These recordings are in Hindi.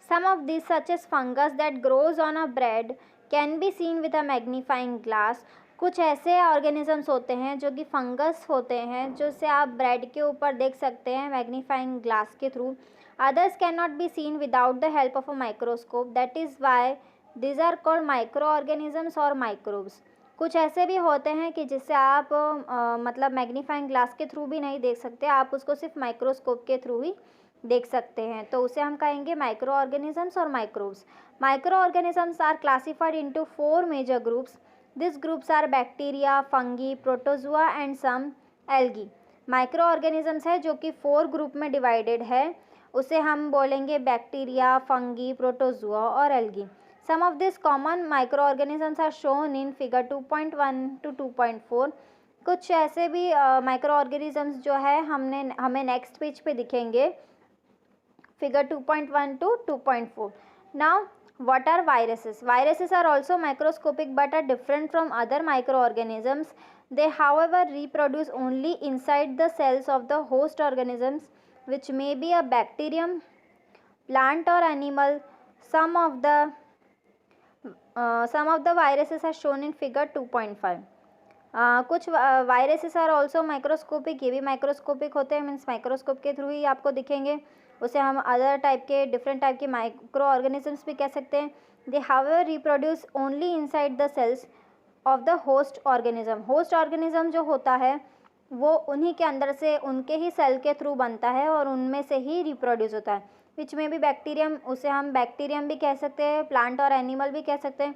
Some of these, such as fungus that grows on a bread, can be seen with a magnifying glass. कुछ ऐसे ऑर्गेनिजम्स होते हैं जो कि फंगस होते हैं, जो से आप ब्रेड के ऊपर देख सकते हैं मैग्नीफाइंग ग्लास के through. Others cannot be seen without the help of a microscope. That is why these are called microorganisms or microbes. कुछ ऐसे भी होते हैं कि जिससे आप मतलब मैग्नीफाइंग ग्लास के थ्रू भी नहीं देख सकते, आप उसको सिर्फ माइक्रोस्कोप के थ्रू ही देख सकते हैं, तो उसे हम कहेंगे माइक्रो ऑर्गेनिजम्स और microbes. Micro organisms are classified into 4 major groups. This groups are bacteria, fungi, protozoa and some algae. Micro organisms है जो कि 4 ग्रुप में डिवाइडेड है, उसे हम बोलेंगे बैक्टीरिया, फंगी, प्रोटोजुआ और algae. Some of this common micro organisms are shown in figure 2.1 to 2.4. कुछ ऐसे भी माइक्रो ऑर्गेनिजम्स जो है हमें नेक्स्ट पेज पे दिखेंगे, figure 2.1 to 2.4. Now, what are viruses? Viruses are also microscopic but are different from other microorganisms. They, however, reproduce only inside the cells of the host organisms, which may be a bacterium, plant or animal. Some of the viruses are shown in figure 2.5. कुछ वायरसेस आर ऑल्सो माइक्रोस्कोपिक, ये भी माइक्रोस्कोपिक होते हैं, मीन्स माइक्रोस्कोप के थ्रू ही आपको दिखेंगे. उसे हम अदर टाइप के, डिफरेंट टाइप के माइक्रो ऑर्गेनिजम्स भी कह सकते हैं. They however reproduce only inside the cells of the host organism. Host organism जो होता है वो उन्हीं के अंदर से, उनके ही सेल के थ्रू बनता है और उनमें से ही रिप्रोड्यूस होता है. विच में भी बैक्टीरियम, उसे हम बैक्टीरियम भी कह सकते हैं, प्लांट और एनिमल भी कह सकते हैं.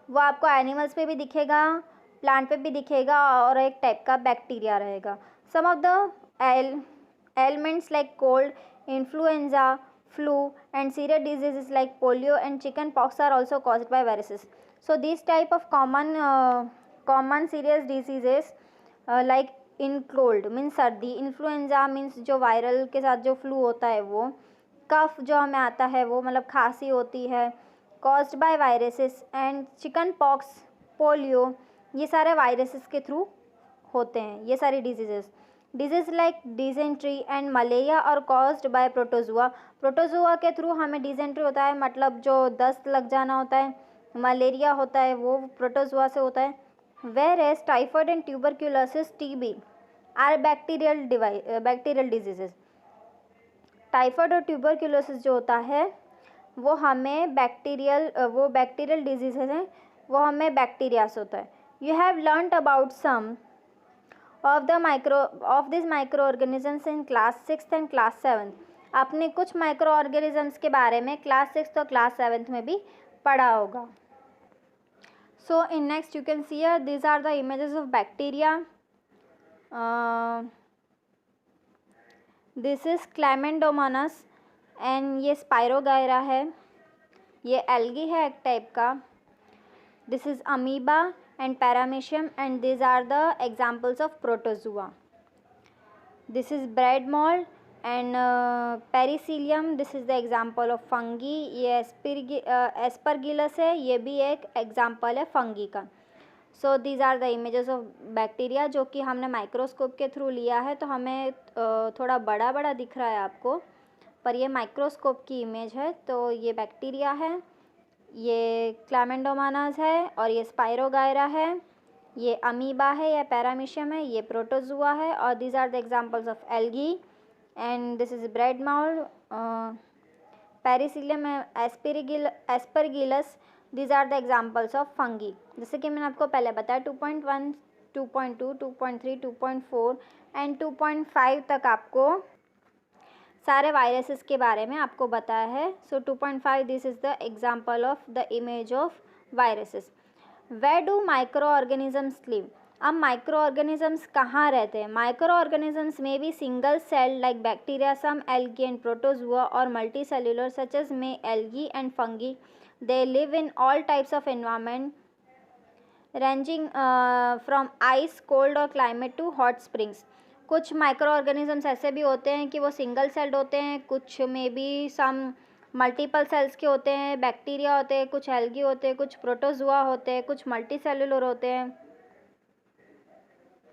वो आपको एनिमल्स पे भी दिखेगा, प्लांट पे भी दिखेगा और एक टाइप का बैक्टीरिया रहेगा. Some of the ailments like cold, influenza, flu and serious diseases like polio and chicken pox are also caused by viruses. So these type of common serious diseases like in cold means सर्दी, influenza means जो वायरल के साथ जो फ्लू होता है वो, कफ जो हमें आता है वो मतलब खांसी होती है, caused by viruses, and chicken pox, polio, ये सारे वायरसेस के थ्रू होते हैं ये सारी diseases. Disease like dysentery and malaria और कॉज्ड बाय प्रोटोजुआ. प्रोटोजुआ के थ्रू हमें डिजेंट्री होता है, मतलब जो दस्त लग जाना होता है. मलेरिया होता है वो प्रोटोजुआ से होता है. Whereas typhoid and tuberculosis, TB are bacterial diseases. Typhoid और ट्यूबरक्यूलोसिस जो होता है वो हमें बैक्टीरियल डिजीजेज हैं, वो हमें बैक्टीरिया से होता है. You have learned about some of these microorganisms in class 6th and class 7th. आपने कुछ माइक्रो ऑर्गेनिजम्स के बारे में क्लास 6th और क्लास 7th में भी पढ़ा होगा. So in next you can see these are the images of bacteria. This is chlamydomonas and ये स्पायरोगायरा है, ये एल्गी है एक टाइप का. This is amoeba and paramecium, and these are the examples of protozoa. This is bread mold and pericillium. This is the example of fungi. ये aspergillus है, ये भी एक example है fungi का. So these are the images of bacteria जो कि हमने माइक्रोस्कोप के थ्रू लिया है, तो हमें थोड़ा बड़ा बड़ा दिख रहा है आपको, पर ये माइक्रोस्कोप की इमेज है. तो ये बैक्टीरिया है, ये क्लैमेंडोमोनास है और ये स्पायरोगायरा है, ये अमीबा है या पैरामीशियम है, ये प्रोटोजुआ है. और these are the examples of algae and this is bread mould, penicillium, aspergillus. These are the examples of fungi. जैसे कि मैंने आपको पहले बताया 2.1, 2.2, 2.3, 2.4 एंड 2.5 तक आपको सारे वायरसेस के बारे में आपको बताया है. So 2.5 this is the example of the image of viruses. Where do micro organisms live? अब माइक्रो ऑर्गेनिजम्स कहाँ रहते हैं? माइक्रो ऑर्गेनिजम्स में भी single cell like bacteria, some algae and protozoa, और मल्टी सेल्युलर सच एज में algae and fungi. They live in all types of environment ranging from ice, cold और क्लाइमेट टू हॉट स्प्रिंग्स. कुछ माइक्रो ऑर्गेनिजम्स ऐसे भी होते हैं कि वो सिंगल सेल्ड होते हैं, कुछ में भी सम मल्टीपल सेल्स के होते हैं, बैक्टीरिया होते हैं, कुछ एल्गी होते हैं, कुछ प्रोटोजुआ होते हैं, कुछ मल्टी सेल्युलर होते हैं.